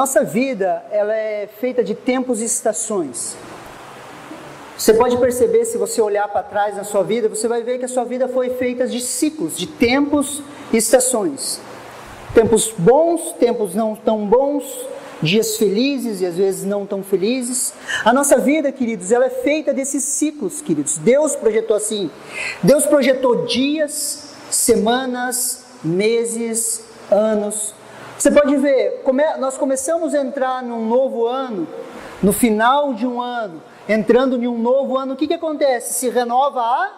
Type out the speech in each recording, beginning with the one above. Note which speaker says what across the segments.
Speaker 1: Nossa vida, ela é feita de tempos e estações. Você pode perceber, se você olhar para trás na sua vida, você vai ver que a sua vida foi feita de ciclos, de tempos e estações. Tempos bons, tempos não tão bons, dias felizes e às vezes não tão felizes. A nossa vida, queridos, ela é feita desses ciclos, queridos. Deus projetou assim. Deus projetou dias, semanas, meses, anos. Você pode ver, nós começamos a entrar num novo ano, no final de um ano, entrando em um novo ano, o que acontece? Se renova a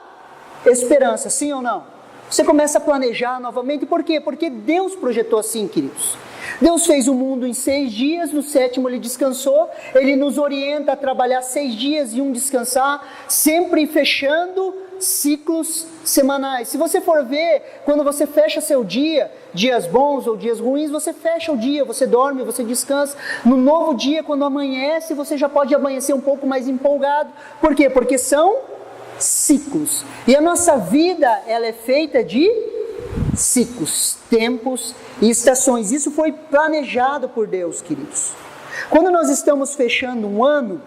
Speaker 1: esperança, sim ou não? Você começa a planejar novamente, por quê? Porque Deus projetou assim, queridos. Deus fez o mundo em 6 dias, no 7º Ele descansou, Ele nos orienta a trabalhar 6 dias e um descansar, sempre fechando ciclos semanais. Se você for ver, quando você fecha seu dia, dias bons ou dias ruins, você fecha o dia, você dorme, você descansa. No novo dia, quando amanhece, você já pode amanhecer um pouco mais empolgado. Por quê? Porque são ciclos. E a nossa vida, ela é feita de ciclos, tempos e estações. Isso foi planejado por Deus, queridos. Quando nós estamos fechando um ano,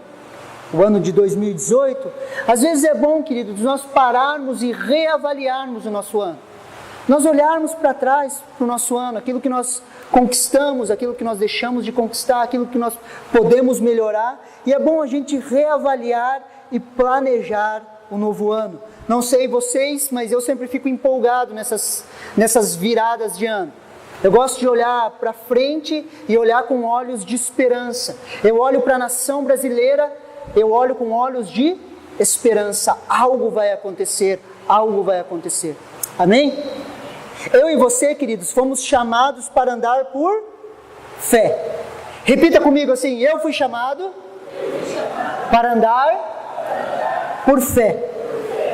Speaker 1: o ano de 2018, às vezes é bom, queridos, nós pararmos e reavaliarmos o nosso ano. Nós olharmos para trás para o nosso ano, aquilo que nós conquistamos, aquilo que nós deixamos de conquistar, aquilo que nós podemos melhorar. E é bom a gente reavaliar e planejar o novo ano. Não sei vocês, mas eu sempre fico empolgado nessas viradas de ano. Eu gosto de olhar para frente e olhar com olhos de esperança. Eu olho para a nação brasileira, eu olho com olhos de esperança. Algo vai acontecer, algo vai acontecer. Amém? Eu e você, queridos, fomos chamados para andar por fé. Repita comigo assim: eu fui chamado para andar por fé.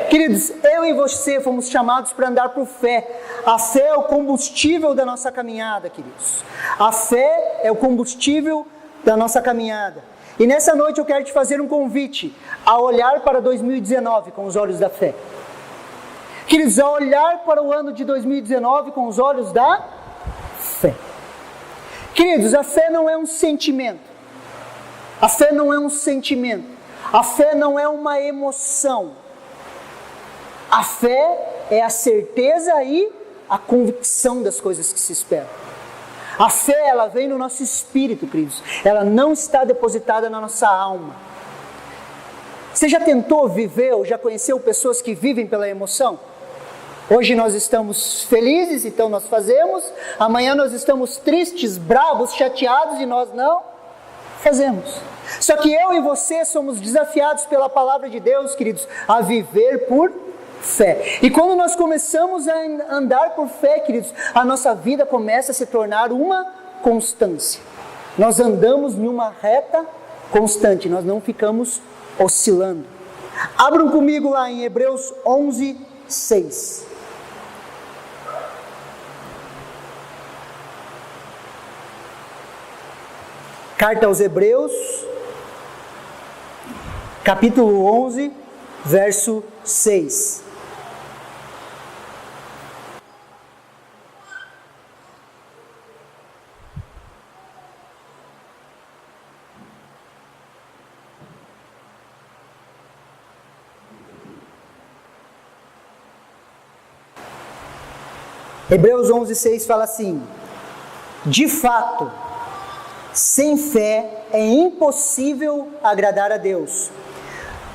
Speaker 1: Queridos, eu e você fomos chamados para andar por fé. A fé é o combustível da nossa caminhada, queridos. A fé é o combustível da nossa caminhada. E nessa noite eu quero te fazer um convite a olhar para 2019 com os olhos da fé. Queridos, a olhar para o ano de 2019 com os olhos da fé. Queridos, a fé não é um sentimento. A fé não é um sentimento. A fé não é uma emoção. A fé é a certeza e a convicção das coisas que se esperam. A fé, ela vem no nosso espírito, queridos. Ela não está depositada na nossa alma. Você já tentou viver ou já conheceu pessoas que vivem pela emoção? Hoje nós estamos felizes, então nós fazemos. Amanhã nós estamos tristes, bravos, chateados e nós não fazemos. Só que eu e você somos desafiados pela palavra de Deus, queridos, a viver por fé. E quando nós começamos a andar por fé, queridos, a nossa vida começa a se tornar uma constância. Nós andamos em uma reta constante, nós não ficamos oscilando. Abram comigo lá em Hebreus 11, 6. Carta aos Hebreus, capítulo 11, verso 6. Hebreus 11, 6 fala assim: de fato, sem fé é impossível agradar a Deus.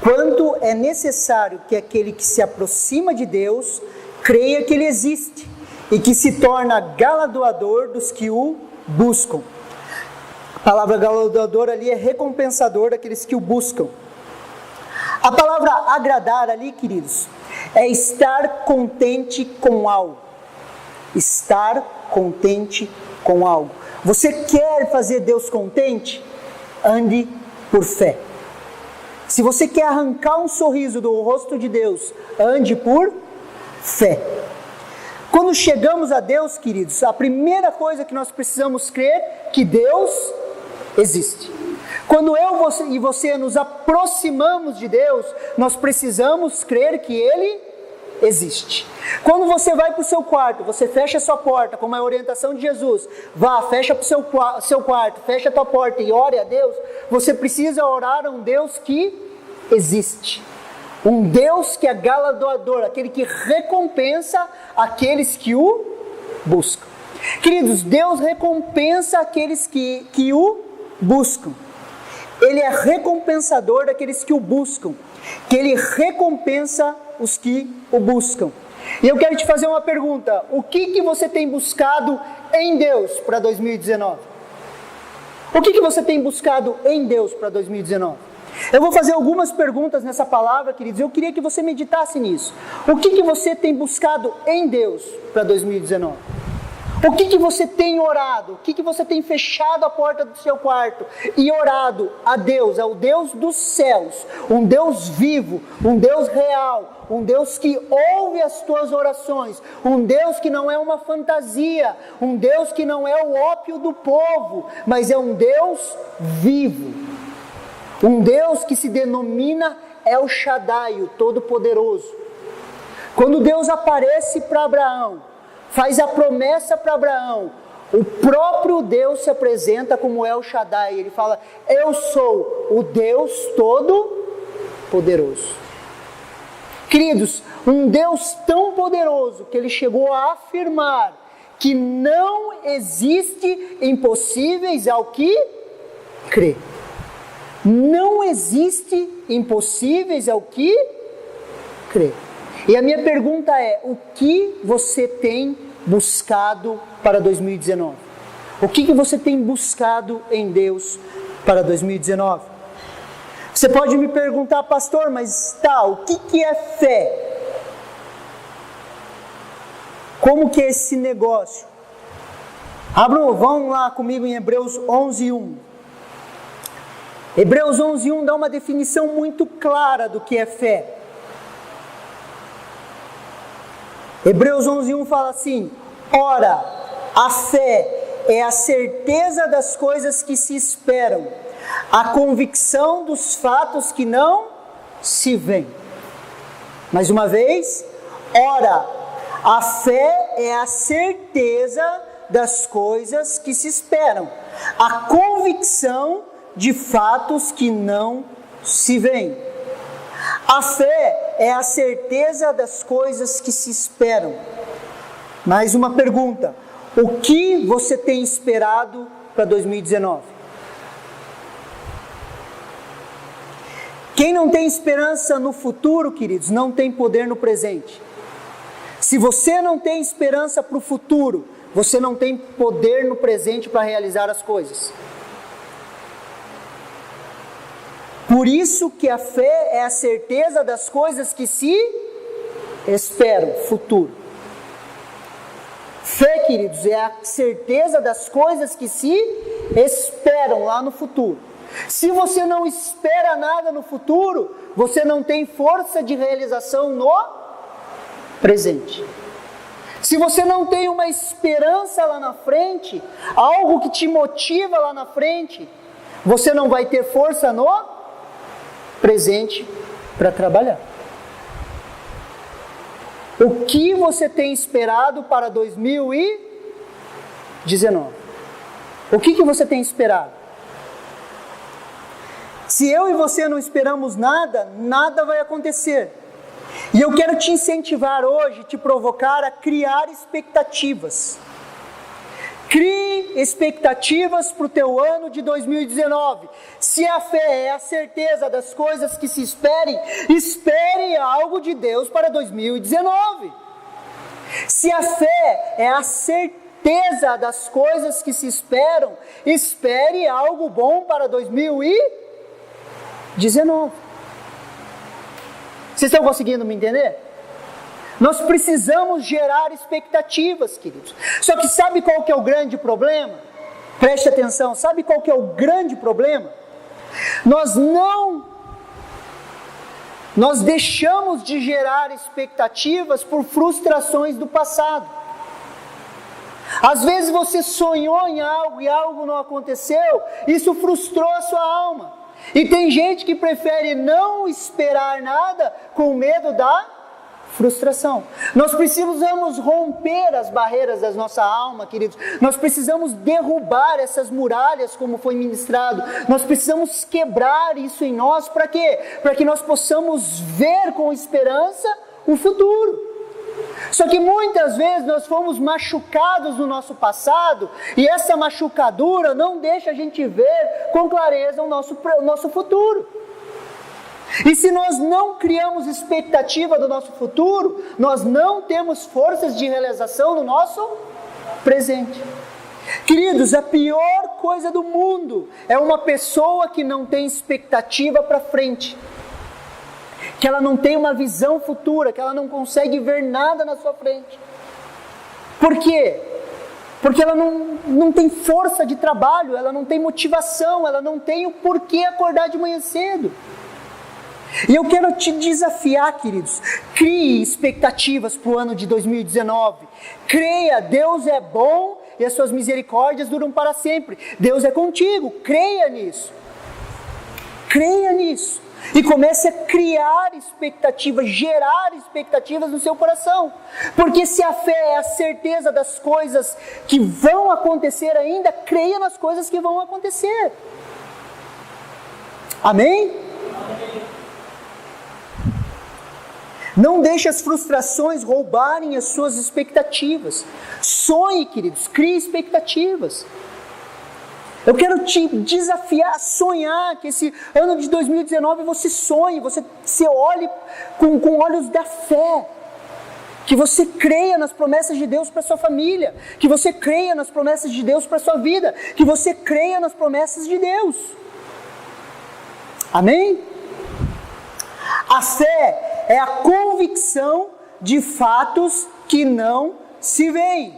Speaker 1: Quanto é necessário que aquele que se aproxima de Deus creia que Ele existe e que se torna galardoador dos que o buscam. A palavra galardoador ali é recompensador daqueles que o buscam. A palavra agradar ali, queridos, é estar contente com algo. Estar contente com algo. Você quer fazer Deus contente? Ande por fé. Se você quer arrancar um sorriso do rosto de Deus, ande por fé. Quando chegamos a Deus, queridos, a primeira coisa que nós precisamos crer é que Deus existe. Quando eu e você nos aproximamos de Deus, nós precisamos crer que Ele existe. Quando você vai para o seu quarto, você fecha a sua porta, como é a orientação de Jesus, vá, fecha para o seu quarto, fecha a tua porta e ore a Deus, você precisa orar a um Deus que existe. Um Deus que é galardoador, aquele que recompensa aqueles que o buscam. Queridos, Deus recompensa aqueles que o buscam. Ele é recompensador daqueles que o buscam, que Ele recompensa os que o buscam. E eu quero te fazer uma pergunta: o que você tem buscado em Deus para 2019? O que você tem buscado em Deus para 2019? Eu vou fazer algumas perguntas nessa palavra, queridos, eu queria que você meditasse nisso. O que você tem buscado em Deus para 2019? O que você tem orado? O que você tem fechado a porta do seu quarto e orado a Deus, ao Deus dos céus, um Deus vivo, um Deus real, um Deus que ouve as tuas orações, um Deus que não é uma fantasia, um Deus que não é o ópio do povo, mas é um Deus vivo, um Deus que se denomina El Shaddai, o Todo-Poderoso. Quando Deus aparece para Abraão, faz a promessa para Abraão, o próprio Deus se apresenta como El Shaddai. Ele fala: eu sou o Deus Todo-Poderoso. Queridos, um Deus tão poderoso que Ele chegou a afirmar que não existe impossíveis ao que crê. Não existe impossíveis ao que crê. E a minha pergunta é: o que você tem buscado para 2019? O que você tem buscado em Deus para 2019? Você pode me perguntar: pastor, mas o que é fé? Como que é esse negócio? Vão lá comigo em Hebreus 11:1. Hebreus 11:1 dá uma definição muito clara do que é fé. Hebreus 11:1 fala assim: ora, a fé é a certeza das coisas que se esperam, a convicção dos fatos que não se veem. Mais uma vez, ora, a fé é a certeza das coisas que se esperam, a convicção de fatos que não se veem. A fé é a certeza das coisas que se esperam. Mais uma pergunta: o que você tem esperado para 2019? Quem não tem esperança no futuro, queridos, não tem poder no presente. Se você não tem esperança para o futuro, você não tem poder no presente para realizar as coisas. Por isso que a fé é a certeza das coisas que se esperam, futuro. Fé, queridos, é a certeza das coisas que se esperam lá no futuro. Se você não espera nada no futuro, você não tem força de realização no presente. Se você não tem uma esperança lá na frente, algo que te motiva lá na frente, você não vai ter força no presente para trabalhar. O que você tem esperado para 2019? O que você tem esperado? Se eu e você não esperamos nada, nada vai acontecer. E eu quero te incentivar hoje, te provocar a criar expectativas. Crie expectativas para o teu ano de 2019. Se a fé é a certeza das coisas que se esperem, espere algo de Deus para 2019. Se a fé é a certeza das coisas que se esperam, espere algo bom para 2019. Vocês estão conseguindo me entender? Nós precisamos gerar expectativas, queridos. Só que sabe qual que é o grande problema? Preste atenção, sabe qual que é o grande problema? Nós deixamos de gerar expectativas por frustrações do passado. Às vezes você sonhou em algo e algo não aconteceu, isso frustrou a sua alma. E tem gente que prefere não esperar nada com medo da frustração. Nós precisamos romper as barreiras da nossa alma, queridos. Nós precisamos derrubar essas muralhas, como foi ministrado. Nós precisamos quebrar isso em nós. Para quê? Para que nós possamos ver com esperança o futuro. Só que muitas vezes nós fomos machucados no nosso passado, e essa machucadura não deixa a gente ver com clareza o nosso futuro. E se nós não criamos expectativa do nosso futuro, nós não temos forças de realização no nosso presente. Queridos, a pior coisa do mundo é uma pessoa que não tem expectativa para frente, que ela não tem uma visão futura, que ela não consegue ver nada na sua frente. Por quê? Porque ela não tem força de trabalho, ela não tem motivação, ela não tem o porquê acordar de manhã cedo. E eu quero te desafiar, queridos, crie expectativas para o ano de 2019, creia, Deus é bom e as suas misericórdias duram para sempre, Deus é contigo, creia nisso, e comece a criar expectativas, gerar expectativas no seu coração, porque se a fé é a certeza das coisas que vão acontecer ainda, creia nas coisas que vão acontecer, amém? Não deixe as frustrações roubarem as suas expectativas. Sonhe, queridos, crie expectativas. Eu quero te desafiar a sonhar, que esse ano de 2019 você sonhe, você olhe com olhos da fé. Que você creia nas promessas de Deus para sua família. Que você creia nas promessas de Deus para sua vida. Que você creia nas promessas de Deus. Amém? A fé é a convicção de fatos que não se veem.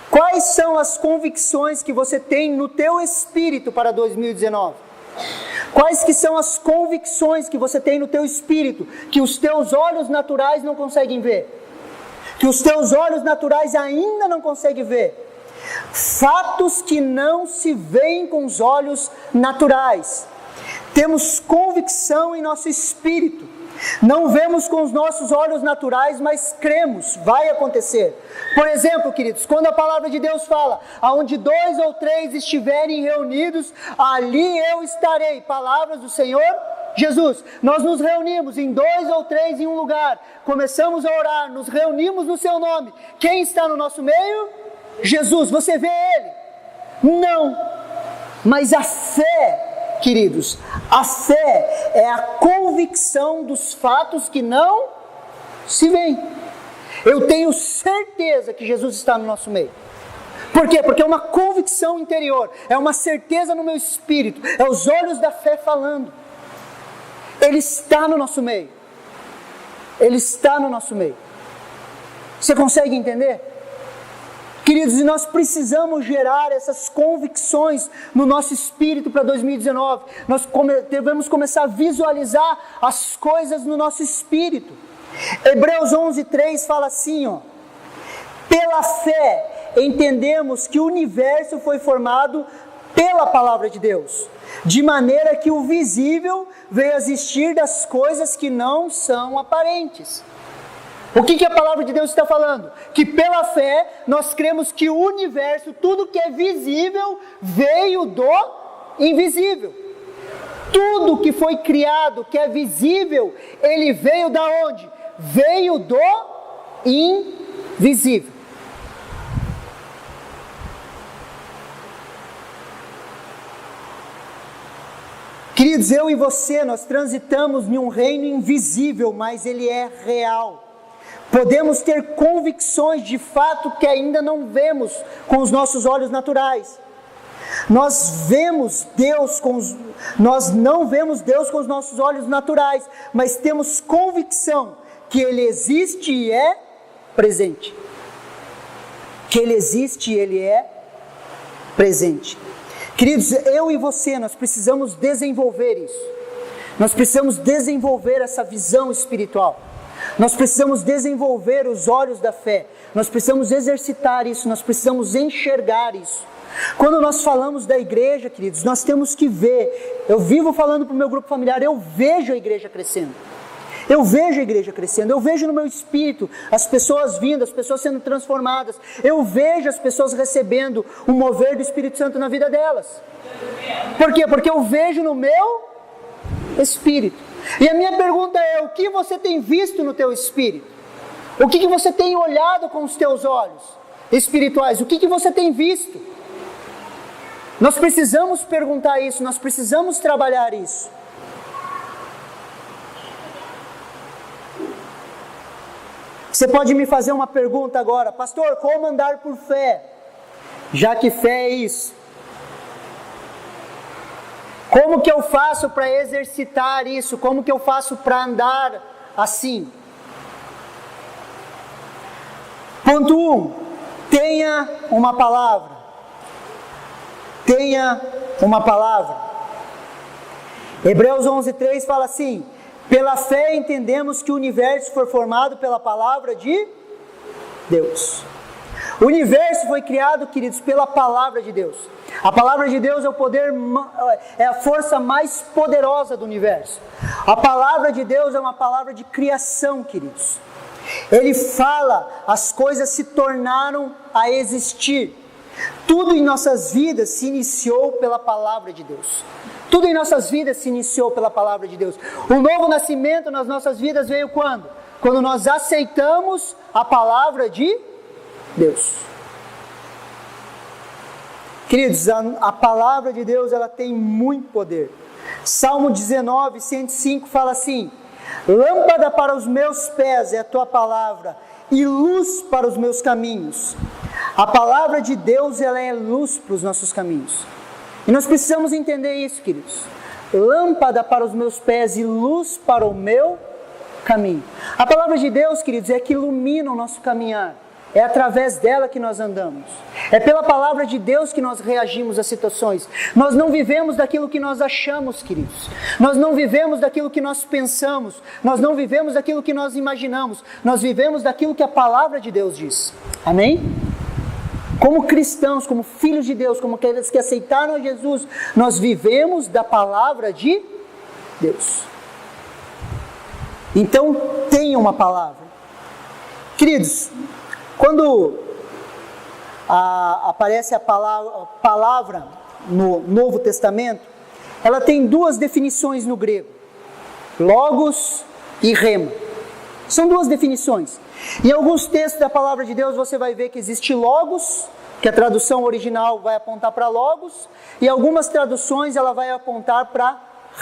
Speaker 1: Quais são as convicções que você tem no teu espírito para 2019? Quais que são as convicções que você tem no teu espírito que os teus olhos naturais não conseguem ver? Que os teus olhos naturais ainda não conseguem ver? Fatos que não se veem com os olhos naturais. Temos convicção em nosso espírito. Não vemos com os nossos olhos naturais, mas cremos, vai acontecer. Por exemplo, queridos, quando a palavra de Deus fala, aonde 2 ou 3 estiverem reunidos, ali eu estarei. Palavras do Senhor Jesus. Nós nos reunimos em 2 ou 3 em um lugar, começamos a orar, nos reunimos no seu nome. Quem está no nosso meio? Jesus. Você vê Ele? Não. Mas a fé, queridos, a fé é a convicção dos fatos que não se veem. Eu tenho certeza que Jesus está no nosso meio. Por quê? Porque é uma convicção interior, é uma certeza no meu espírito, é os olhos da fé falando. Ele está no nosso meio. Ele está no nosso meio. Você consegue entender? Queridos, e nós precisamos gerar essas convicções no nosso espírito para 2019. Nós devemos começar a visualizar as coisas no nosso espírito. Hebreus 11:3 fala assim, ó: pela fé entendemos que o universo foi formado pela palavra de Deus, de maneira que o visível veio a existir das coisas que não são aparentes. O que a palavra de Deus está falando? Que pela fé nós cremos que o universo, tudo que é visível, veio do invisível. Tudo que foi criado, que é visível, ele veio da onde? Veio do invisível. Queridos, eu e você, nós transitamos em um reino invisível, mas ele é real. Podemos ter convicções de fato que ainda não vemos com os nossos olhos naturais. Nós não vemos Deus com os nossos olhos naturais, mas temos convicção que Ele existe e é presente. Que Ele existe e Ele é presente. Queridos, eu e você, nós precisamos desenvolver isso. Nós precisamos desenvolver essa visão espiritual. Nós precisamos desenvolver os olhos da fé. Nós precisamos exercitar isso, nós precisamos enxergar isso. Quando nós falamos da igreja, queridos, nós temos que ver. Eu vivo falando para o meu grupo familiar, eu vejo a igreja crescendo. Eu vejo a igreja crescendo, eu vejo no meu espírito as pessoas vindo, as pessoas sendo transformadas. Eu vejo as pessoas recebendo o mover do Espírito Santo na vida delas. Por quê? Porque eu vejo no meu espírito. E a minha pergunta é, o que você tem visto no teu espírito? O que você tem olhado com os teus olhos espirituais? O que você tem visto? Nós precisamos perguntar isso, nós precisamos trabalhar isso. Você pode me fazer uma pergunta agora, pastor, como andar por fé? Já que fé é isso. Como que eu faço para exercitar isso? Como que eu faço para andar assim? Ponto 1. Tenha uma palavra. Tenha uma palavra. Hebreus 11:3 fala assim: pela fé entendemos que o universo foi formado pela palavra de Deus. O universo foi criado, queridos, pela palavra de Deus. A palavra de Deus é o poder, é a força mais poderosa do universo. A palavra de Deus é uma palavra de criação, queridos. Ele fala, as coisas se tornaram a existir. Tudo em nossas vidas se iniciou pela palavra de Deus. Tudo em nossas vidas se iniciou pela palavra de Deus. O novo nascimento nas nossas vidas veio quando? Quando nós aceitamos a palavra de Deus. Queridos, a palavra de Deus, ela tem muito poder. Salmo 19, 105 fala assim: lâmpada para os meus pés é a tua palavra e luz para os meus caminhos. A palavra de Deus, ela é luz para os nossos caminhos. E nós precisamos entender isso, queridos. Lâmpada para os meus pés e luz para o meu caminho. A palavra de Deus, queridos, é que ilumina o nosso caminhar. É através dela que nós andamos. É pela palavra de Deus que nós reagimos às situações. Nós não vivemos daquilo que nós achamos, queridos. Nós não vivemos daquilo que nós pensamos. Nós não vivemos daquilo que nós imaginamos. Nós vivemos daquilo que a palavra de Deus diz. Amém? Como cristãos, como filhos de Deus, como aqueles que aceitaram a Jesus, nós vivemos da palavra de Deus. Então, tenha uma palavra. Queridos, quando aparece a palavra no Novo Testamento, ela tem duas definições no grego: logos e rema. São duas definições. Em alguns textos da palavra de Deus você vai ver que existe logos, que a tradução original vai apontar para logos, e algumas traduções ela vai apontar para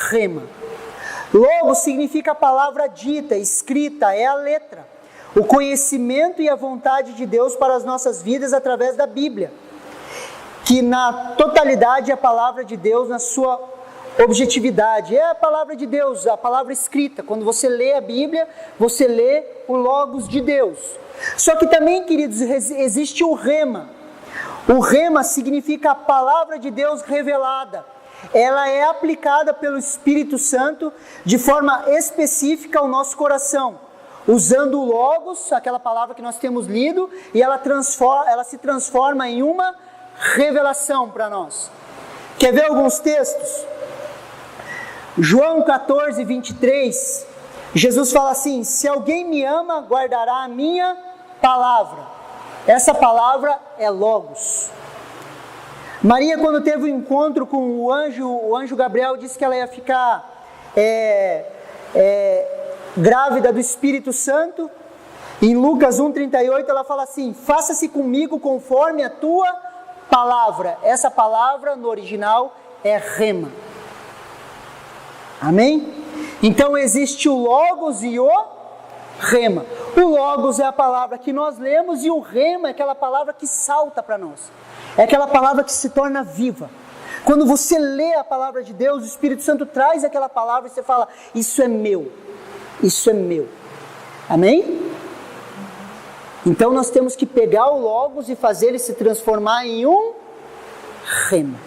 Speaker 1: rema. Logos significa a palavra dita, escrita, é a letra. O conhecimento e a vontade de Deus para as nossas vidas através da Bíblia, que na totalidade é a palavra de Deus na sua objetividade. É a palavra de Deus, a palavra escrita. Quando você lê a Bíblia, você lê o Logos de Deus. Só que também, queridos, existe o rema. O rema significa a palavra de Deus revelada. Ela é aplicada pelo Espírito Santo de forma específica ao nosso coração, usando o Logos, aquela palavra que nós temos lido, e ela se transforma em uma revelação para nós. Quer ver alguns textos? João 14, 23, Jesus fala assim: se alguém me ama, guardará a minha palavra. Essa palavra é Logos. Maria, quando teve o encontro com o anjo Gabriel, disse que ela ia ficar grávida do Espírito Santo. Em Lucas 1,38 ela fala assim: faça-se comigo conforme a tua palavra. Essa palavra no original é rema. Amém? Então existe o Logos e o rema. O Logos é a palavra que nós lemos, e o rema é aquela palavra que salta para nós. É aquela palavra que se torna viva. Quando você lê a palavra de Deus, o Espírito Santo traz aquela palavra e você fala: isso é meu. Isso é meu. Amém? Então nós temos que pegar o Logos e fazer ele se transformar em um rema.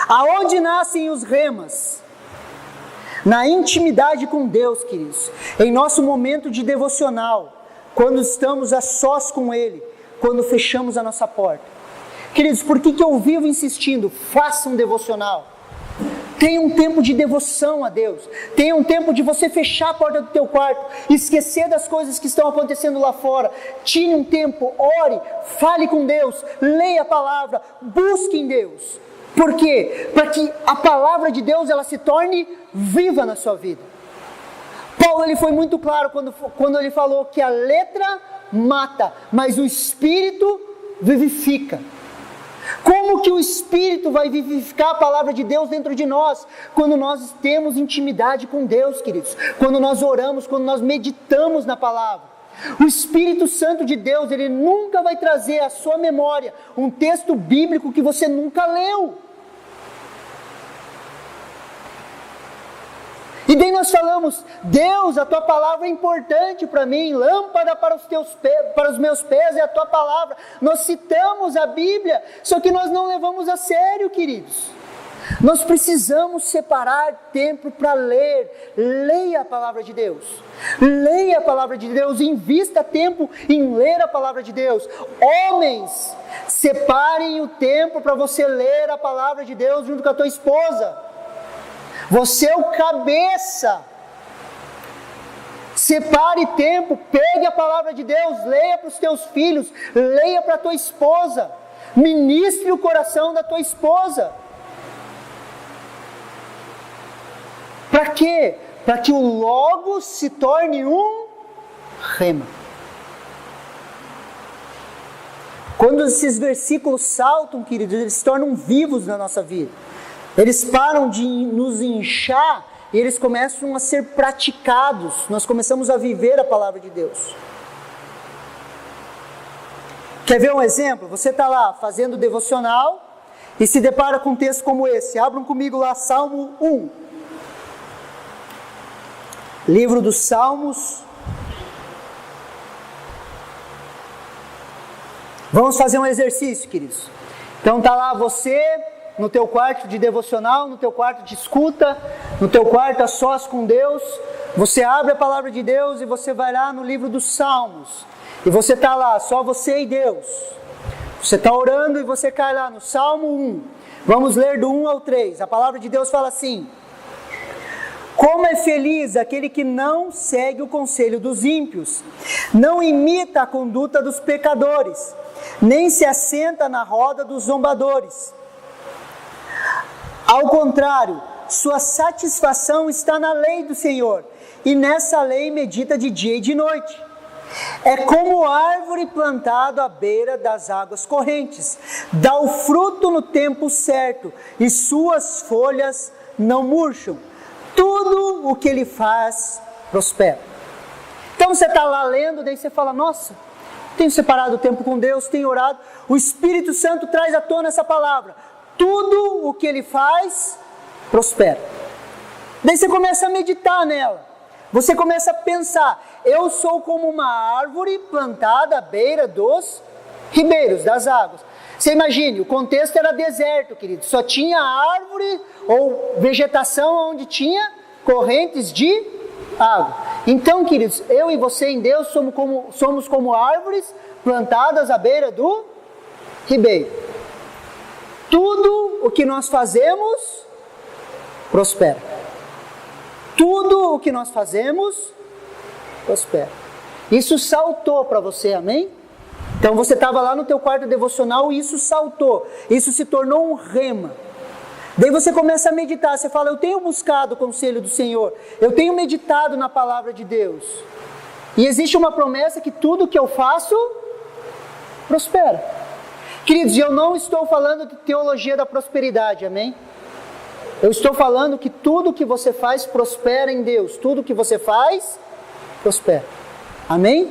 Speaker 1: Aonde nascem os remas? na intimidade com Deus, queridos, em nosso momento de devocional, quando estamos a sós com Ele, quando fechamos a nossa porta. Queridos, por que eu vivo insistindo? Faça um devocional. Tenha um tempo de devoção a Deus. Tenha um tempo de você fechar a porta do teu quarto, esquecer das coisas que estão acontecendo lá fora. Tire um tempo, ore, fale com Deus, leia a palavra, busque em Deus. Por quê? Para que a palavra de Deus ela se torne viva na sua vida. Paulo ele foi muito claro quando ele falou que a letra mata, mas o Espírito vivifica. Como que o Espírito vai vivificar a palavra de Deus dentro de nós? Quando nós temos intimidade com Deus, queridos. Quando nós oramos, quando nós meditamos na palavra. O Espírito Santo de Deus, ele nunca vai trazer à sua memória um texto bíblico que você nunca leu. E daí nós falamos, Deus, a tua palavra é importante para mim, lâmpada para os meus pés é a tua palavra. Nós citamos a Bíblia, só que nós não levamos a sério, queridos. Nós precisamos separar tempo para ler. Leia a palavra de Deus. Leia a palavra de Deus, invista tempo em ler a palavra de Deus. Homens, separem o tempo para você ler a palavra de Deus junto com a tua esposa. Você é o cabeça. Separe tempo, pegue a palavra de Deus, leia para os teus filhos, leia para a tua esposa, ministre o coração da tua esposa. Para quê? Para que o Logos se torne um rema. Quando esses versículos saltam, queridos, eles se tornam vivos na nossa vida. Eles param de nos inchar e eles começam a ser praticados. Nós começamos a viver a palavra de Deus. Quer ver um exemplo? Você está lá fazendo devocional e se depara com um texto como esse. Abram comigo lá Salmo 1. Livro dos Salmos. Vamos fazer um exercício, queridos. Então está lá você no teu quarto de devocional, no teu quarto de escuta, no teu quarto a sós com Deus. Você abre a palavra de Deus e você vai lá no livro dos Salmos. E você está lá, só você e Deus. Você está orando e você cai lá no Salmo 1. Vamos ler do 1 ao 3. A palavra de Deus fala assim: como é feliz aquele que não segue o conselho dos ímpios, não imita a conduta dos pecadores, nem se assenta na roda dos zombadores. Ao contrário, sua satisfação está na lei do Senhor, e nessa lei medita de dia e de noite. É como árvore plantada à beira das águas correntes, dá o fruto no tempo certo, e suas folhas não murcham. Tudo o que ele faz prospera. Então você está lá lendo, daí você fala, nossa, tenho separado o tempo com Deus, tenho orado. O Espírito Santo traz à tona essa palavra. Tudo o que ele faz prospera. Daí você começa a meditar nela. Você começa a pensar, eu sou como uma árvore plantada à beira dos ribeiros, das águas. Você imagine, o contexto era deserto, querido. Só tinha árvore ou vegetação onde tinha correntes de água. Então, queridos, eu e você em Deus somos como árvores plantadas à beira do ribeiro. Tudo o que nós fazemos prospera. Tudo o que nós fazemos prospera. Isso saltou para você, amém? Então você estava lá no teu quarto devocional e isso saltou. Isso se tornou um rema. Daí você começa a meditar, você fala, eu tenho buscado o conselho do Senhor, eu tenho meditado na palavra de Deus. E existe uma promessa que tudo que eu faço prospera. Queridos, eu não estou falando de teologia da prosperidade, amém? Eu estou falando que tudo que você faz prospera em Deus. Tudo que você faz, prospera. Amém?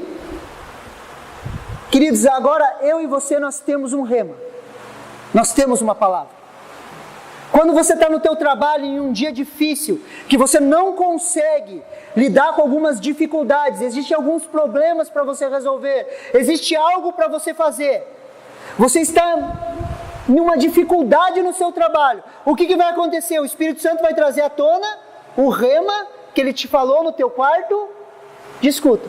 Speaker 1: Queridos, agora eu e você, nós temos um rema. Nós temos uma palavra. Quando você está no teu trabalho em um dia difícil, que você não consegue lidar com algumas dificuldades, existem alguns problemas para você resolver, existe algo para você fazer, você está em uma dificuldade no seu trabalho, o que vai acontecer? O Espírito Santo vai trazer à tona o rema que ele te falou no teu quarto de escuta.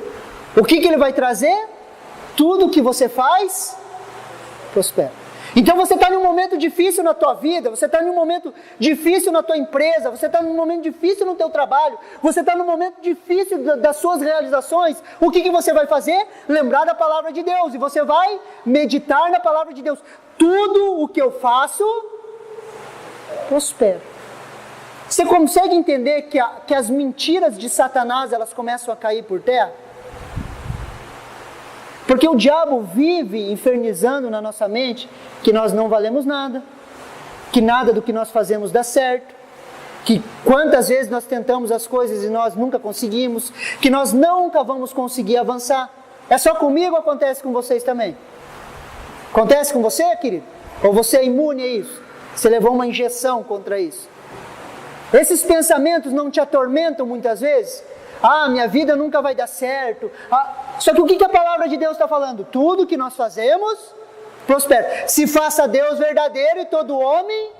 Speaker 1: O que ele vai trazer? Tudo que você faz, prospera. Então você está num momento difícil na tua vida, você está num momento difícil na tua empresa, você está num momento difícil no teu trabalho, você está num momento difícil das suas realizações. O que você vai fazer? Lembrar da palavra de Deus, e você vai meditar na palavra de Deus. Tudo o que eu faço, prospera. Você consegue entender que as mentiras de Satanás, elas começam a cair por terra? Porque o diabo vive infernizando na nossa mente que nós não valemos nada, que nada do que nós fazemos dá certo, que quantas vezes nós tentamos as coisas e nós nunca conseguimos, que nós nunca vamos conseguir avançar. É só comigo ou acontece com vocês também? Acontece com você, querido? Ou você é imune a isso? Você levou uma injeção contra isso? Esses pensamentos não te atormentam muitas vezes? Minha vida nunca vai dar certo. Só que o que a palavra de Deus está falando? Tudo que nós fazemos, prospera. Se faça Deus verdadeiro e todo homem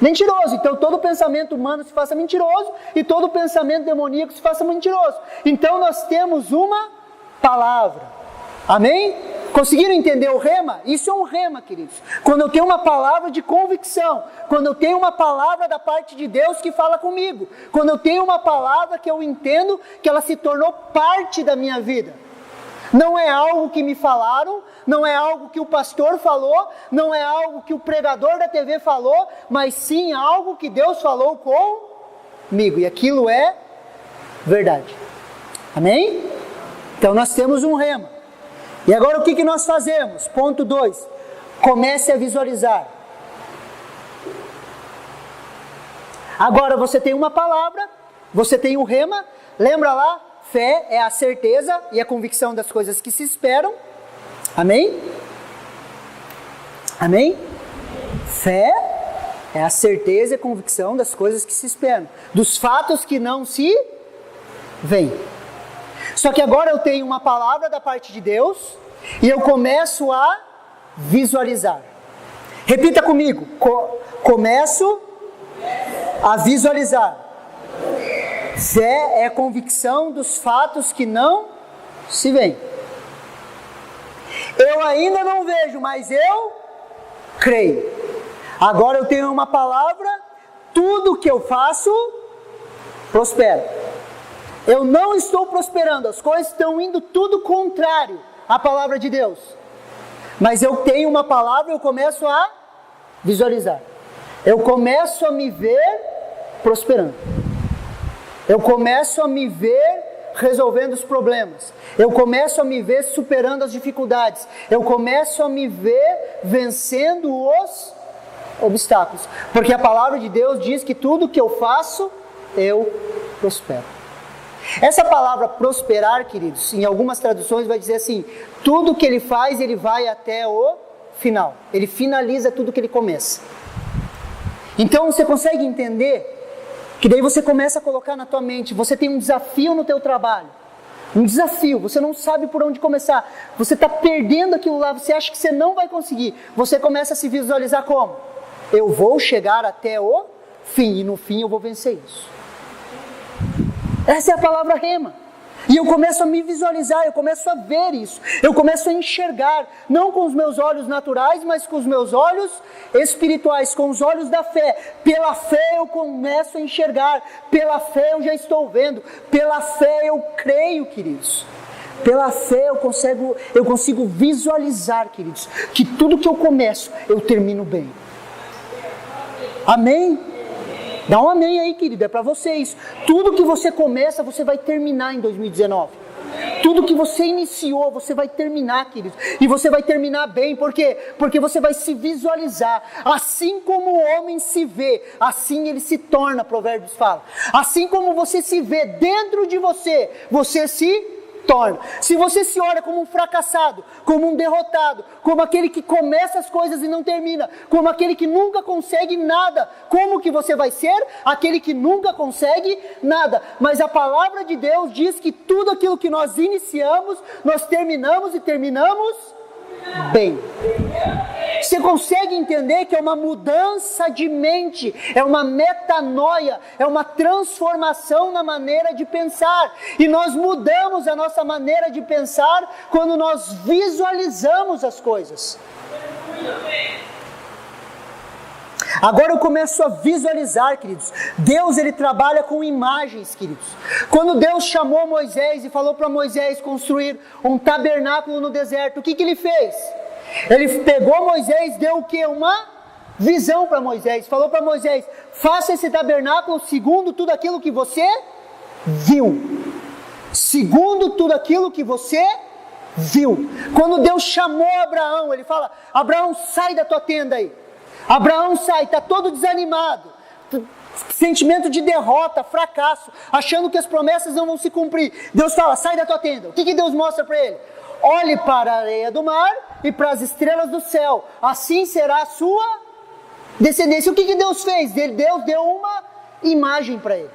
Speaker 1: mentiroso. Então todo pensamento humano se faça mentiroso e todo pensamento demoníaco se faça mentiroso. Então nós temos uma palavra. Amém? Conseguiram entender o rema? Isso é um rema, queridos. Quando eu tenho uma palavra de convicção, quando eu tenho uma palavra da parte de Deus que fala comigo, quando eu tenho uma palavra que eu entendo que ela se tornou parte da minha vida. Não é algo que me falaram, não é algo que o pastor falou, não é algo que o pregador da TV falou, mas sim algo que Deus falou comigo. E aquilo é verdade. Amém? Então nós temos um rema. E agora o que nós fazemos? Ponto 2. Comece a visualizar. Agora você tem uma palavra, você tem o rema. Lembra lá? Fé é a certeza e a convicção das coisas que se esperam. Amém? Amém? Fé é a certeza e a convicção das coisas que se esperam. Dos fatos que não se veem. Só que agora eu tenho uma palavra da parte de Deus e eu começo a visualizar. Repita comigo. Começo a visualizar. Fé é a convicção dos fatos que não se veem. Eu ainda não vejo, mas eu creio. Agora eu tenho uma palavra, tudo que eu faço prospera. Eu não estou prosperando, as coisas estão indo tudo contrário à palavra de Deus. Mas eu tenho uma palavra, eu começo a visualizar. Eu começo a me ver prosperando. Eu começo a me ver resolvendo os problemas. Eu começo a me ver superando as dificuldades. Eu começo a me ver vencendo os obstáculos. Porque a palavra de Deus diz que tudo que eu faço, eu prospero. Essa palavra prosperar, queridos, em algumas traduções vai dizer assim: tudo que ele faz, ele vai até o final. Ele finaliza tudo que ele começa. Então você consegue entender que daí você começa a colocar na tua mente, você tem um desafio no teu trabalho. Um desafio, você não sabe por onde começar. Você está perdendo aquilo lá, você acha que você não vai conseguir. Você começa a se visualizar como? Eu vou chegar até o fim e no fim eu vou vencer isso. Essa é a palavra rema. E eu começo a me visualizar, eu começo a ver isso. Eu começo a enxergar, não com os meus olhos naturais, mas com os meus olhos espirituais, com os olhos da fé. Pela fé eu começo a enxergar, pela fé eu já estou vendo, pela fé eu creio, queridos. Pela fé eu consigo visualizar, queridos, que tudo que eu começo, eu termino bem. Amém? Dá um amém aí, querido, é para você isso. Tudo que você começa, você vai terminar em 2019. Tudo que você iniciou, você vai terminar, querido. E você vai terminar bem, por quê? Porque você vai se visualizar. Assim como o homem se vê, assim ele se torna, Provérbios fala. Assim como você se vê dentro de você, você se torna. Se você se olha como um fracassado, como um derrotado, como aquele que começa as coisas e não termina, como aquele que nunca consegue nada, como que você vai ser? Aquele que nunca consegue nada. Mas a palavra de Deus diz que tudo aquilo que nós iniciamos, nós terminamos e terminamos bem. Você consegue entender que é uma mudança de mente, é uma metanoia, é uma transformação na maneira de pensar. E nós mudamos a nossa maneira de pensar quando nós visualizamos as coisas. Agora eu começo a visualizar, queridos. Deus, ele trabalha com imagens, queridos. Quando Deus chamou Moisés e falou para Moisés construir um tabernáculo no deserto, o que ele fez? Ele pegou Moisés, deu o quê? Uma visão para Moisés. Falou para Moisés: faça esse tabernáculo segundo tudo aquilo que você viu. Segundo tudo aquilo que você viu. Quando Deus chamou Abraão, ele fala: Abraão, sai da tua tenda aí. Abraão sai, está todo desanimado, sentimento de derrota, fracasso, achando que as promessas não vão se cumprir. Deus fala: sai da tua tenda. O que Deus mostra para ele? Olhe para a areia do mar e para as estrelas do céu, assim será a sua descendência. O que Deus fez? Deus deu uma imagem para ele.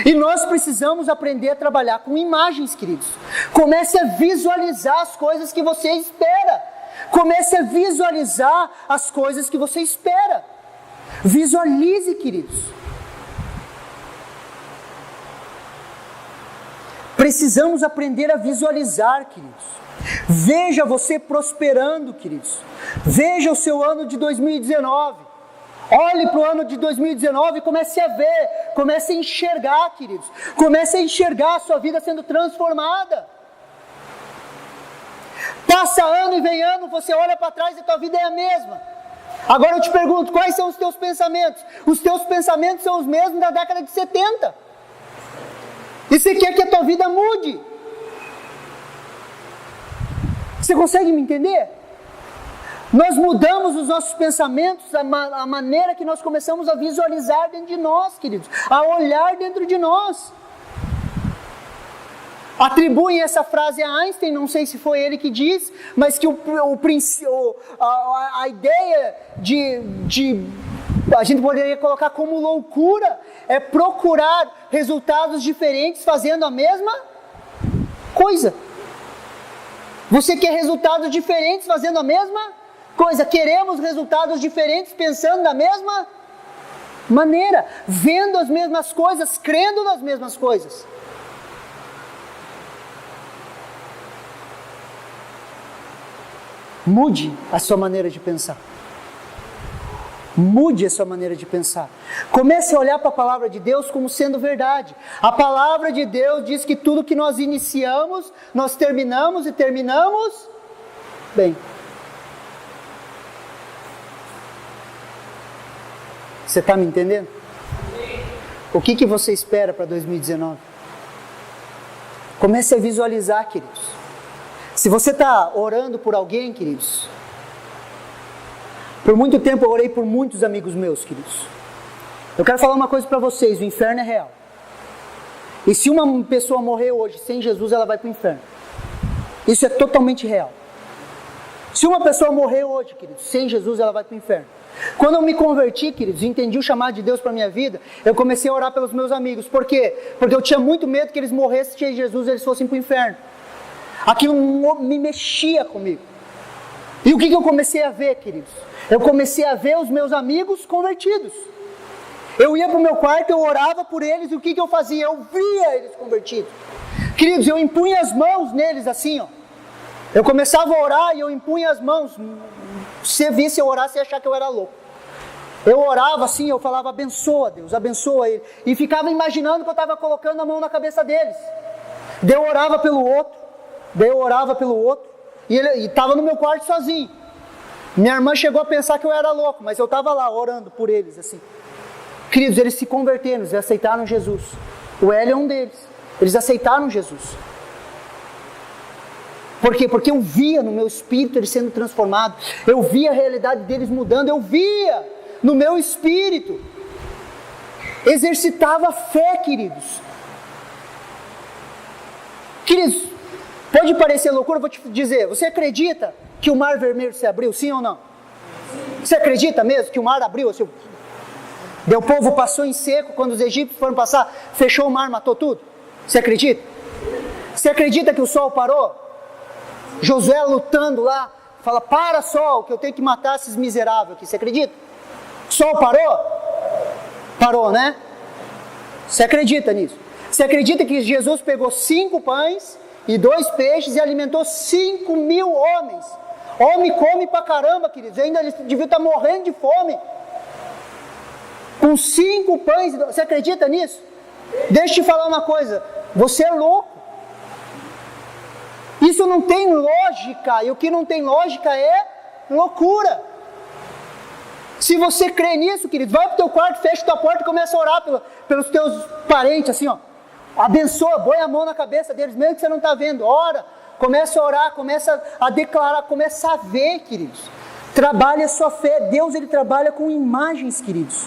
Speaker 1: E nós precisamos aprender a trabalhar com imagens, queridos. Comece a visualizar as coisas que você espera. Comece a visualizar as coisas que você espera. Visualize, queridos. Precisamos aprender a visualizar, queridos. Veja você prosperando, queridos. Veja o seu ano de 2019. Olhe para o ano de 2019 e comece a ver, comece a enxergar, queridos. Comece a enxergar a sua vida sendo transformada. Passa ano e vem ano, você olha para trás e a tua vida é a mesma. Agora eu te pergunto, quais são os teus pensamentos? Os teus pensamentos são os mesmos da década de 70. E você quer que a tua vida mude? Você consegue me entender? Nós mudamos os nossos pensamentos, a maneira que nós começamos a visualizar dentro de nós, queridos. A olhar dentro de nós. Atribuem essa frase a Einstein, não sei se foi ele que diz, mas que a ideia a gente poderia colocar como loucura, é procurar resultados diferentes fazendo a mesma coisa. Você quer resultados diferentes fazendo a mesma coisa? Queremos resultados diferentes pensando da mesma maneira, vendo as mesmas coisas, crendo nas mesmas coisas. Mude a sua maneira de pensar. Mude a sua maneira de pensar. Comece a olhar para a palavra de Deus como sendo verdade. A palavra de Deus diz que tudo que nós iniciamos, nós terminamos e terminamos bem. Você está me entendendo? O que você espera para 2019? Comece a visualizar, queridos. Se você está orando por alguém, queridos, por muito tempo eu orei por muitos amigos meus, queridos. Eu quero falar uma coisa para vocês: o inferno é real. E se uma pessoa morrer hoje sem Jesus, ela vai para o inferno. Isso é totalmente real. Se uma pessoa morrer hoje, queridos, sem Jesus, ela vai para o inferno. Quando eu me converti, queridos, e entendi o chamado de Deus para a minha vida, eu comecei a orar pelos meus amigos. Por quê? Porque eu tinha muito medo que eles morressem sem Jesus e eles fossem para o inferno. Aquilo me mexia comigo. E o que eu comecei a ver, queridos? Eu comecei a ver os meus amigos convertidos. Eu ia para o meu quarto, eu orava por eles, e o que eu fazia? Eu via eles convertidos. Queridos, eu impunha as mãos neles assim, ó. Eu começava a orar e eu impunha as mãos. Se você visse eu orar, você ia achar que eu era louco. Eu orava assim, eu falava: abençoa Deus, abençoa ele. E ficava imaginando que eu estava colocando a mão na cabeça deles. Daí eu orava pelo outro. E ele estava no meu quarto sozinho. Minha irmã chegou a pensar que eu era louco, mas eu estava lá orando por eles assim. Queridos, eles se converteram, eles aceitaram Jesus. O Hélio é um deles. Eles aceitaram Jesus. Por quê? Porque eu via no meu espírito eles sendo transformados. Eu via a realidade deles mudando. Eu via no meu espírito. Exercitava a fé, queridos. Queridos, pode parecer loucura, eu vou te dizer. Você acredita que o mar vermelho se abriu, sim ou não? Você acredita mesmo que o mar abriu? Assim, o povo passou em seco, quando os egípcios foram passar, fechou o mar, matou tudo? Você acredita? Você acredita que o sol parou? Josué lutando lá, Fala, para sol, que eu tenho que matar esses miseráveis aqui. Você acredita? O sol parou? Parou, né? Você acredita nisso? Você acredita que Jesus pegou 5 pães e 2 peixes e alimentou 5.000 homens? Homem come pra caramba, queridos. Ainda eles deviam estar morrendo de fome. Com 5 pães. Você acredita nisso? Deixa eu te falar uma coisa. Você é louco. Isso não tem lógica. E o que não tem lógica é loucura. Se você crê nisso, queridos, vai pro teu quarto, fecha tua porta e começa a orar pelos teus parentes, assim, ó. Abençoa, põe a mão na cabeça deles, mesmo que você não está vendo. Ora, começa a orar, começa a declarar, começa a ver, queridos. Trabalha a sua fé. Deus, Ele trabalha com imagens, queridos.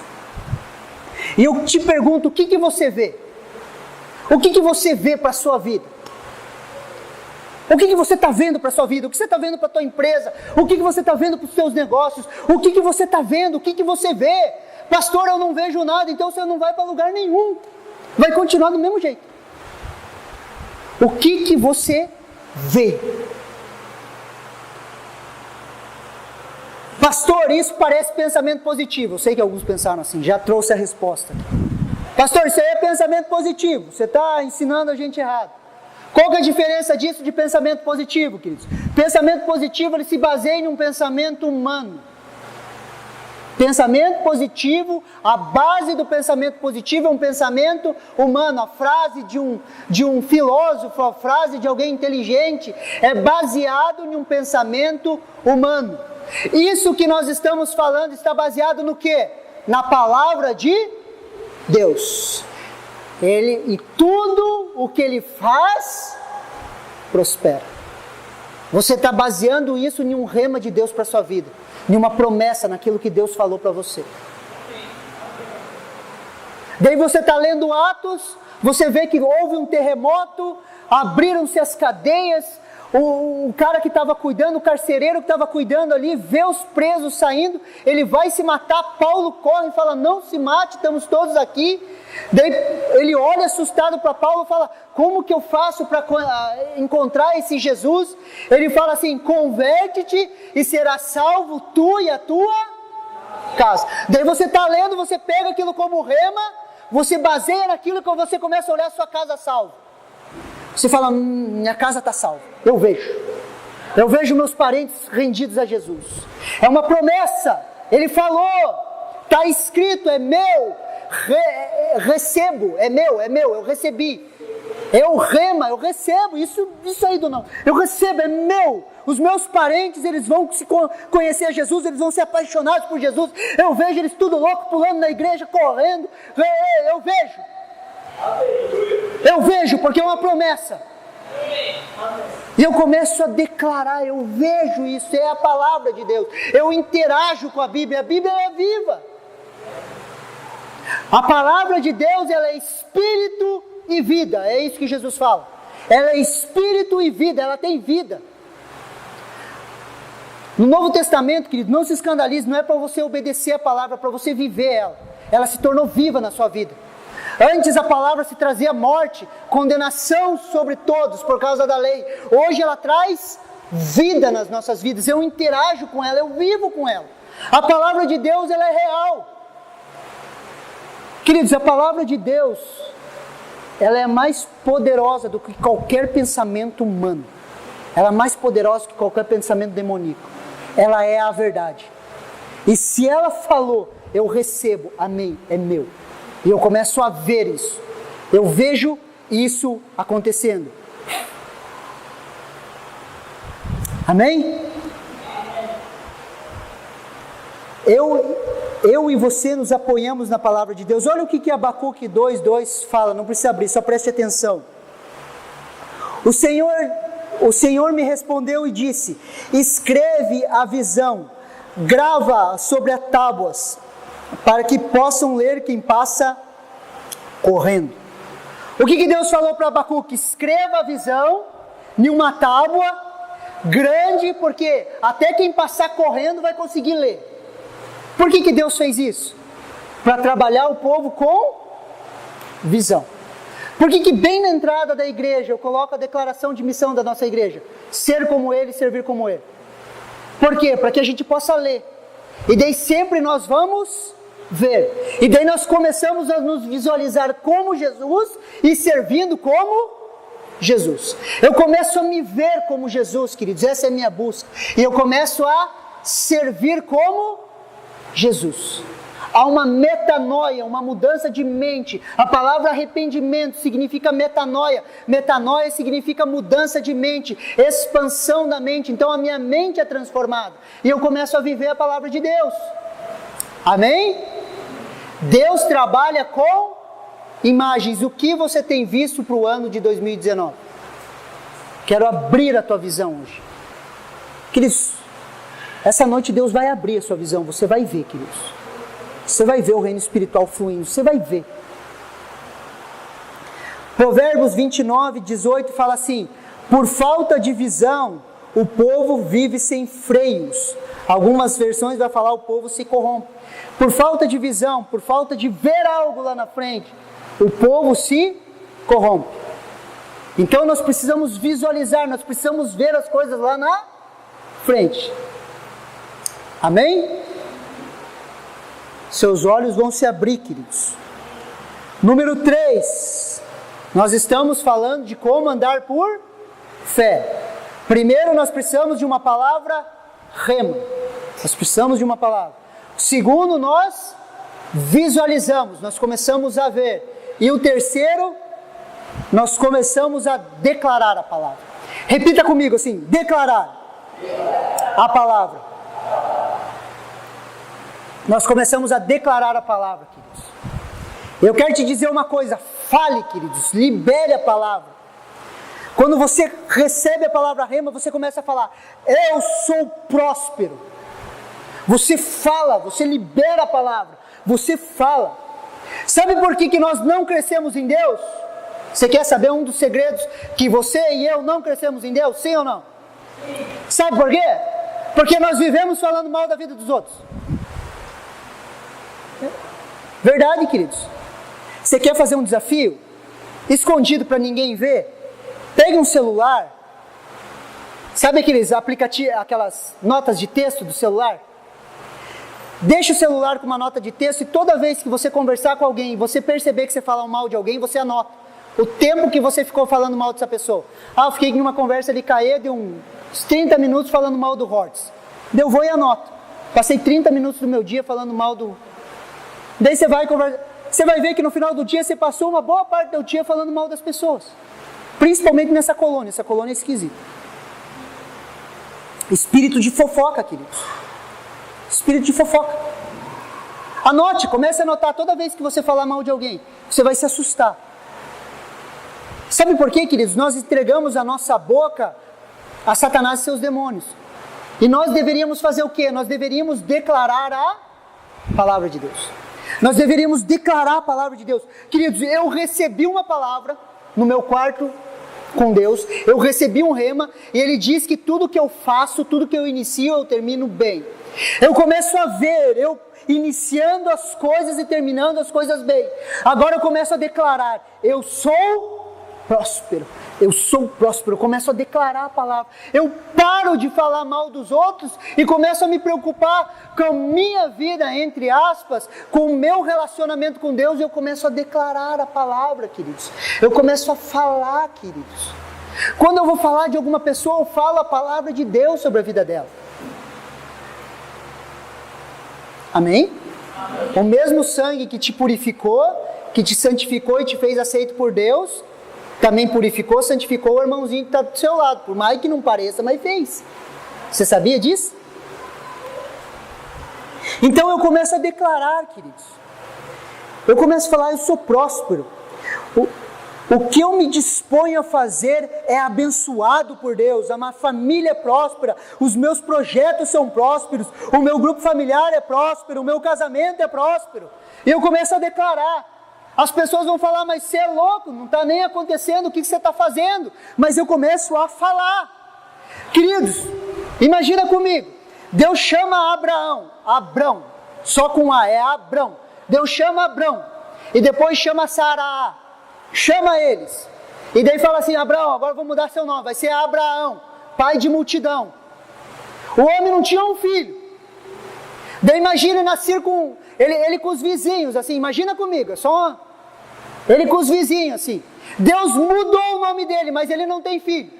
Speaker 1: E eu te pergunto, o que você vê? O que você vê para a sua vida? O que você está vendo para a sua vida? O que você está vendo para a tua empresa? O que você está vendo para os seus negócios? O que você está vendo? O que você vê? Pastor, eu não vejo nada, então você não vai para lugar nenhum. Vai continuar do mesmo jeito. O que você vê? Pastor, isso parece pensamento positivo. Eu sei que alguns pensaram assim, já trouxe a resposta. Pastor, isso aí é pensamento positivo. Você está ensinando a gente errado. Qual que é a diferença disso de pensamento positivo, queridos? Pensamento positivo, ele se baseia em um pensamento humano. Pensamento positivo, a base do pensamento positivo é um pensamento humano. A frase de um filósofo, a frase de alguém inteligente é baseado em um pensamento humano. Isso que nós estamos falando está baseado no quê? Na palavra de Deus. E tudo o que Ele faz, prospera. Você está baseando isso em um rema de Deus para a sua vida. Em uma promessa, naquilo que Deus falou para você. Daí você está lendo Atos, você vê que houve um terremoto, abriram-se as cadeias, o cara que estava cuidando, o carcereiro que estava cuidando ali, vê os presos saindo, ele vai se matar, Paulo corre e fala, não se mate, estamos todos aqui. Daí ele olha assustado para Paulo e fala, como que eu faço para encontrar esse Jesus? Ele fala assim, converte-te e será salvo tu e a tua casa. Daí você está lendo, você pega aquilo como rema, você baseia naquilo que você começa a olhar a sua casa salva. Você fala, minha casa está salva. Eu vejo meus parentes rendidos a Jesus. É uma promessa. Ele falou, está escrito, é meu. Recebo, é meu, eu recebi. É o rema, eu recebo. Isso aí do não. Eu recebo, é meu. Os meus parentes, eles vão se conhecer a Jesus, eles vão ser apaixonados por Jesus. Eu vejo eles tudo louco, pulando na igreja, correndo. Eu vejo, porque é uma promessa. E eu começo a declarar, eu vejo isso, é a palavra de Deus. Eu interajo com a Bíblia é viva. A palavra de Deus, ela é espírito e vida, é isso que Jesus fala. Ela é espírito e vida, ela tem vida. No Novo Testamento, querido, não se escandalize, não é para você obedecer a palavra, é para você viver ela. Ela se tornou viva na sua vida. Antes a palavra se trazia morte, condenação sobre todos por causa da lei. Hoje ela traz vida nas nossas vidas. Eu interajo com ela, eu vivo com ela. A palavra de Deus, ela é real. Queridos, a palavra de Deus, ela é mais poderosa do que qualquer pensamento humano. Ela é mais poderosa que qualquer pensamento demoníaco. Ela é a verdade. E se ela falou, eu recebo, amém, é meu. E eu começo a ver isso. Eu vejo isso acontecendo. Amém? Eu e você nos apoiamos na palavra de Deus. Olha o que Abacuque 2:2 fala, não precisa abrir, só preste atenção. O Senhor me respondeu e disse, escreve a visão, grava sobre as tábuas, para que possam ler quem passa correndo. O que Deus falou para Abacuque? Escreva a visão em uma tábua grande, porque até quem passar correndo vai conseguir ler. Por que Deus fez isso? Para trabalhar o povo com visão. Por que bem na entrada da igreja eu coloco a declaração de missão da nossa igreja? Ser como Ele, servir como Ele. Por quê? Para que a gente possa ler. E daí sempre nós vamos ver. E daí nós começamos a nos visualizar como Jesus e servindo como Jesus. Eu começo a me ver como Jesus, queridos. Essa é a minha busca. E eu começo a servir como Jesus. Há uma metanoia, uma mudança de mente. A palavra arrependimento significa metanoia. Metanoia significa mudança de mente, expansão da mente. Então a minha mente é transformada. E eu começo a viver a palavra de Deus. Amém? Deus trabalha com imagens. O que você tem visto para o ano de 2019? Quero abrir a tua visão hoje. Queridos, essa noite Deus vai abrir a sua visão. Você vai ver, queridos. Você vai ver o reino espiritual fluindo. Você vai ver. Provérbios 29, 18 fala assim: por falta de visão, o povo vive sem freios. Algumas versões vai falar o povo se corrompe. Por falta de visão, por falta de ver algo lá na frente, o povo se corrompe. Então nós precisamos visualizar, nós precisamos ver as coisas lá na frente. Amém? Seus olhos vão se abrir, queridos. Número 3. Nós estamos falando de como andar por fé. Primeiro nós precisamos de uma palavra rema. Nós precisamos de uma palavra. Segundo, nós visualizamos, nós começamos a ver. E o terceiro, nós começamos a declarar a palavra. Repita comigo assim: declarar a palavra. Nós começamos a declarar a palavra, queridos. Eu quero te dizer uma coisa: fale, queridos, libere a palavra. Quando você recebe a palavra rema, você começa a falar: eu sou próspero. Você fala, você libera a palavra, você fala. Sabe por que nós não crescemos em Deus? Você quer saber um dos segredos que você e eu não crescemos em Deus? Sim ou não? Sim. Sabe por quê? Porque nós vivemos falando mal da vida dos outros. Verdade, queridos. Você quer fazer um desafio escondido para ninguém ver? Pegue um celular. Sabe aqueles aplicativos, aquelas notas de texto do celular? Deixa o celular com uma nota de texto e toda vez que você conversar com alguém e você perceber que você fala mal de alguém, você anota o tempo que você ficou falando mal dessa pessoa. Eu fiquei numa conversa ali com a E, deu uns 30 minutos falando mal do Hortz. Eu vou e anoto. Passei 30 minutos do meu dia falando mal do... Daí você vai conversar. Você vai ver que no final do dia você passou uma boa parte do dia falando mal das pessoas. Principalmente nessa colônia. Essa colônia é esquisita. Espírito de fofoca, queridos. Espírito de fofoca. Anote, comece a anotar toda vez que você falar mal de alguém. Você vai se assustar. Sabe por quê, queridos? Nós entregamos a nossa boca a Satanás e seus demônios. E nós deveríamos fazer o quê? Nós deveríamos declarar a palavra de Deus. Nós deveríamos declarar a palavra de Deus. Queridos, eu recebi uma palavra no meu quarto com Deus. Eu recebi um rema e ele diz que tudo que eu faço, tudo que eu inicio, eu termino bem. Eu começo a ver, eu iniciando as coisas e terminando as coisas bem. Agora eu começo a declarar: eu sou próspero. Eu sou próspero. Eu começo a declarar a palavra. Eu paro de falar mal dos outros e começo a me preocupar com a minha vida, entre aspas, com o meu relacionamento com Deus. E eu começo a declarar a palavra, queridos. Eu começo a falar, queridos. Quando eu vou falar de alguma pessoa, eu falo a palavra de Deus sobre a vida dela. Amém? Amém. O mesmo sangue que te purificou, que te santificou e te fez aceito por Deus, também purificou, santificou o irmãozinho que está do seu lado. Por mais que não pareça, mas fez. Você sabia disso? Então eu começo a declarar, queridos. Eu começo a falar: eu sou próspero. O que eu me disponho a fazer é abençoado por Deus. A minha família é próspera. Os meus projetos são prósperos. O meu grupo familiar é próspero. O meu casamento é próspero. E eu começo a declarar. As pessoas vão falar: mas você é louco, não está nem acontecendo, o que você está fazendo? Mas eu começo a falar. Queridos, imagina comigo. Deus chama Abrão, só com A, é Abrão. Deus chama Abrão e depois chama Sara. Chama eles. E daí fala assim: Abraão, agora eu vou mudar seu nome, vai ser Abraão, pai de multidão. O homem não tinha um filho. Daí imagina nascer com ele com os vizinhos, assim, imagina comigo, ele com os vizinhos, assim. Deus mudou o nome dele, mas ele não tem filho.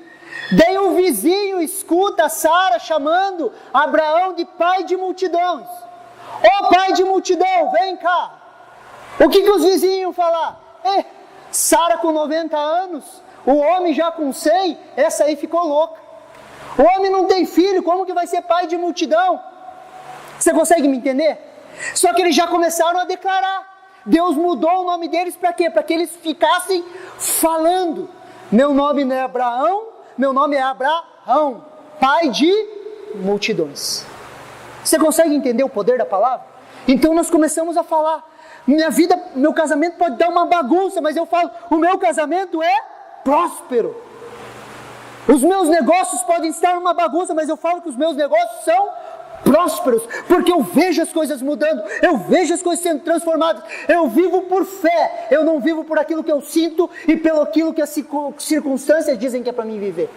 Speaker 1: Daí o vizinho escuta Sara chamando Abraão de pai de multidões. Ô pai de multidão, vem cá. O que os vizinhos iam falar? Sara com 90 anos, o homem já com 100, essa aí ficou louca. O homem não tem filho, como que vai ser pai de multidão? Você consegue me entender? Só que eles já começaram a declarar. Deus mudou o nome deles para quê? Para que eles ficassem falando. Meu nome não é Abraão, meu nome é Abraão, pai de multidões. Você consegue entender o poder da palavra? Então nós começamos a falar. Minha vida, meu casamento pode dar uma bagunça, mas eu falo, o meu casamento é próspero. Os meus negócios podem estar numa bagunça, mas eu falo que os meus negócios são prósperos, porque eu vejo as coisas mudando, eu vejo as coisas sendo transformadas, eu vivo por fé, eu não vivo por aquilo que eu sinto e pelo aquilo que as circunstâncias dizem que é para mim viver.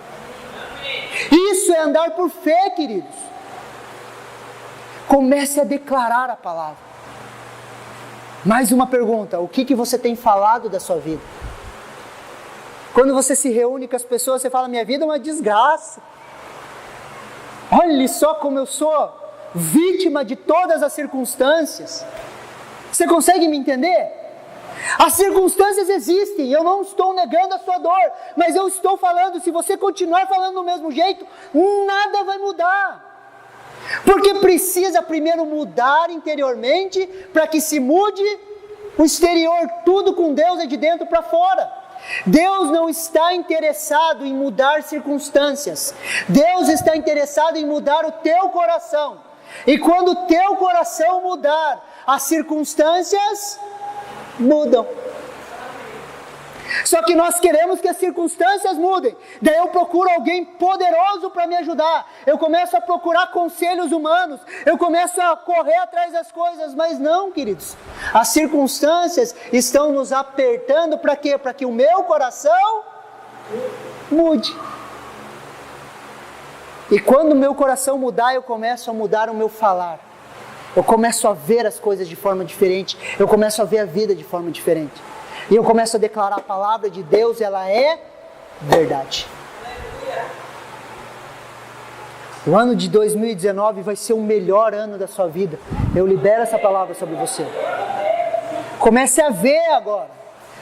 Speaker 1: Isso é andar por fé, queridos. Comece a declarar a palavra. Mais uma pergunta, o que você tem falado da sua vida? Quando você se reúne com as pessoas, você fala, minha vida é uma desgraça. Olhe só como eu sou vítima de todas as circunstâncias. Você consegue me entender? As circunstâncias existem, eu não estou negando a sua dor, mas eu estou falando, se você continuar falando do mesmo jeito, nada vai mudar. Porque precisa primeiro mudar interiormente, para que se mude o exterior. Tudo com Deus é de dentro para fora. Deus não está interessado em mudar circunstâncias. Deus está interessado em mudar o teu coração. E quando o teu coração mudar, as circunstâncias mudam. Só que nós queremos que as circunstâncias mudem. Daí eu procuro alguém poderoso para me ajudar. Eu começo a procurar conselhos humanos. Eu começo a correr atrás das coisas. Mas não, queridos. As circunstâncias estão nos apertando para quê? Para que o meu coração mude. E quando o meu coração mudar, eu começo a mudar o meu falar. Eu começo a ver as coisas de forma diferente. Eu começo a ver a vida de forma diferente. E eu começo a declarar a palavra de Deus, ela é verdade. O ano de 2019 vai ser o melhor ano da sua vida. Eu libero essa palavra sobre você. Comece a ver agora.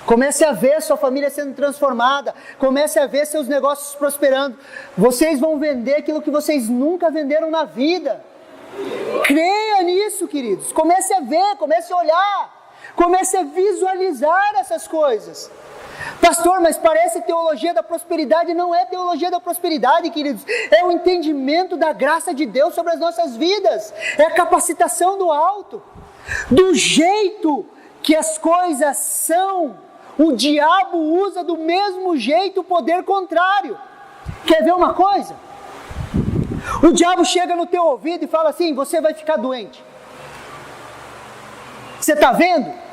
Speaker 1: Comece a ver sua família sendo transformada. Comece a ver seus negócios prosperando. Vocês vão vender aquilo que vocês nunca venderam na vida. Creia nisso, queridos. Comece a ver, comece a olhar. Comece a visualizar essas coisas. Pastor, mas parece teologia da prosperidade. Não é teologia da prosperidade, queridos. É o entendimento da graça de Deus sobre as nossas vidas. É a capacitação do alto. Do jeito que as coisas são, o diabo usa do mesmo jeito o poder contrário. Quer ver uma coisa? O diabo chega no teu ouvido e fala assim, você vai ficar doente. Você está vendo?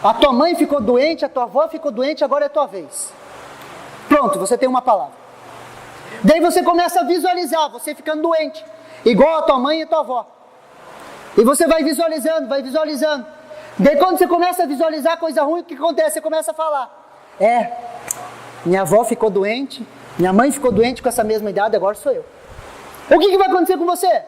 Speaker 1: A tua mãe ficou doente, a tua avó ficou doente, agora é a tua vez. Pronto, você tem uma palavra. Daí você começa a visualizar, você ficando doente, igual a tua mãe e a tua avó. E você vai visualizando, vai visualizando. Daí quando você começa a visualizar coisa ruim, o que acontece? Você começa a falar, minha avó ficou doente, minha mãe ficou doente com essa mesma idade, agora sou eu. O que vai acontecer com você?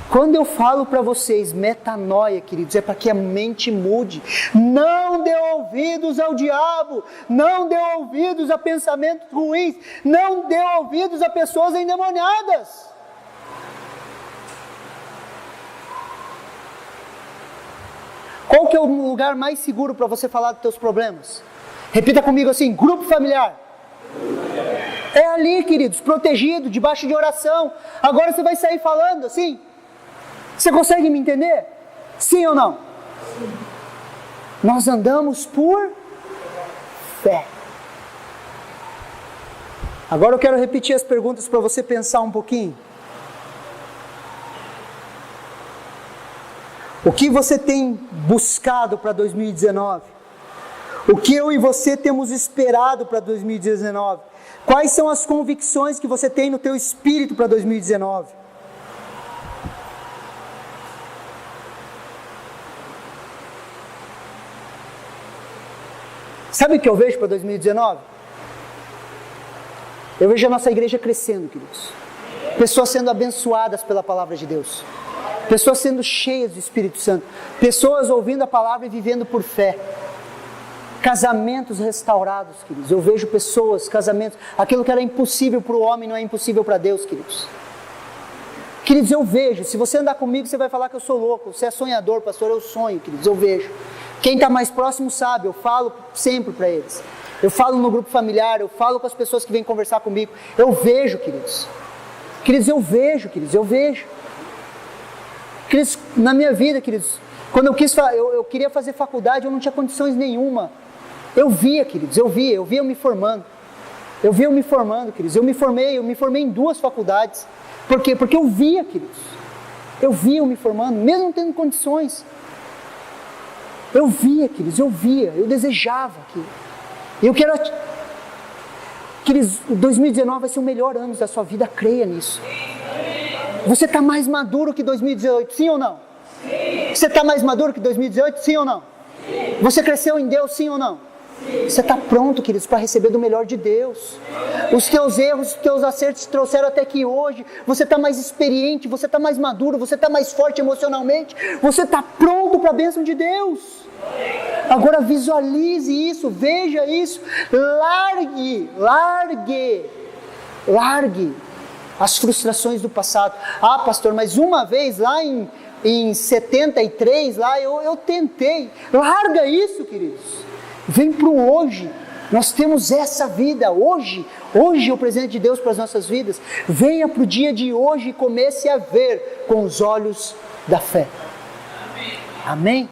Speaker 1: Quando eu falo para vocês metanoia, queridos, é para que a mente mude. Não dê ouvidos ao diabo, não dê ouvidos a pensamentos ruins, não dê ouvidos a pessoas endemoniadas. Qual que é o lugar mais seguro para você falar dos teus problemas? Repita comigo assim, grupo familiar. É ali, queridos, protegido, debaixo de oração. Agora você vai sair falando assim? Você consegue me entender? Sim ou não? Sim. Nós andamos por fé. Agora eu quero repetir as perguntas para você pensar um pouquinho. O que você tem buscado para 2019? O que eu e você temos esperado para 2019? Quais são as convicções que você tem no teu espírito para 2019? Sabe o que eu vejo para 2019? Eu vejo a nossa igreja crescendo, queridos. Pessoas sendo abençoadas pela palavra de Deus. Pessoas sendo cheias do Espírito Santo. Pessoas ouvindo a palavra e vivendo por fé. Casamentos restaurados, queridos. Eu vejo pessoas, casamentos. Aquilo que era impossível para o homem não é impossível para Deus, queridos. Queridos, eu vejo. Se você andar comigo, você vai falar que eu sou louco. Você é sonhador, pastor. Eu sonho, queridos. Eu vejo. Quem está mais próximo sabe. Eu falo sempre para eles. Eu falo no grupo familiar. Eu falo com as pessoas que vêm conversar comigo. Eu vejo, queridos. Queridos, eu vejo, queridos. Eu vejo. Queridos, na minha vida, queridos, quando eu queria fazer faculdade, eu não tinha condições nenhuma. Eu via, queridos, eu via eu me formando. Eu via eu me formando, queridos. Eu me formei em 2 faculdades. Por quê? Porque eu via, queridos. Eu via eu me formando, mesmo não tendo condições. Eu via, queridos, eu desejava aquilo. E eu quero... Queridos, 2019 vai ser o melhor ano da sua vida, creia nisso. Você está mais maduro que 2018, sim ou não? Sim. Você está mais maduro que 2018, sim ou não? Sim. Você cresceu em Deus, sim ou não? Sim. Você está pronto, queridos, para receber do melhor de Deus. Os teus erros, os teus acertos te trouxeram até aqui hoje. Você está mais experiente, você está mais maduro, você está mais forte emocionalmente. Você está pronto para a bênção de Deus. Agora visualize isso, veja isso. Largue as frustrações do passado. Ah, pastor, mas uma vez lá em 73, lá eu tentei. Larga isso, queridos. Vem para o hoje. Nós temos essa vida hoje. Hoje é o presente de Deus para as nossas vidas. Venha para o dia de hoje e comece a ver com os olhos da fé. Amém?